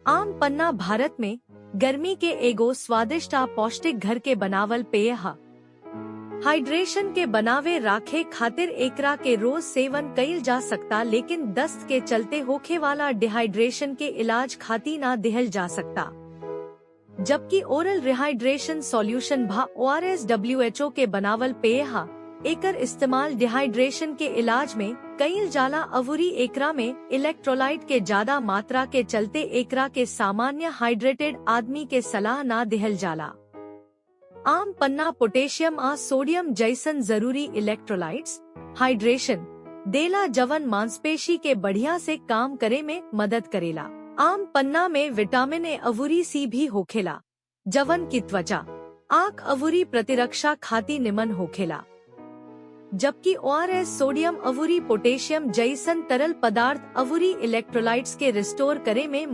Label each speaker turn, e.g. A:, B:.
A: आम पन्ना भारत में गर्मी के एगो स्वादिष्ट आ पौष्टिक घर के बनावल पेय हा। हाइड्रेशन के बनावे राखे खातिर एकरा के रोज सेवन कइल जा सकता, लेकिन दस्त के चलते होखे वाला डिहाइड्रेशन के इलाज खातिर ना दिहल जा सकता। जबकि ओरल रिहाइड्रेशन सॉल्यूशन भा ORS WHO के बनावल पेय हा। एकर इस्तेमाल डिहाइड्रेशन के इलाज में कइल जाला अवूरी एकरा में इलेक्ट्रोलाइट के ज्यादा मात्रा के चलते एकरा के सामान्य हाइड्रेटेड आदमी के सलाह ना दिहल जाला। आम पन्ना पोटेशियम आ सोडियम जैसन जरूरी इलेक्ट्रोलाइट्स हाइड्रेशन देला, जवन मांसपेशी के बढ़िया से काम करे में मदद करेला। आम पन्ना में विटामिन ए अवूरी सी भी होखेला, जवन की त्वचा, आंख अवूरी प्रतिरक्षा खातिर निमन होखेला। जबकि ORS सोडियम अवूरी पोटेशियम जैसन तरल पदार्थ अवूरी इलेक्ट्रोलाइट्स के रिस्टोर करे में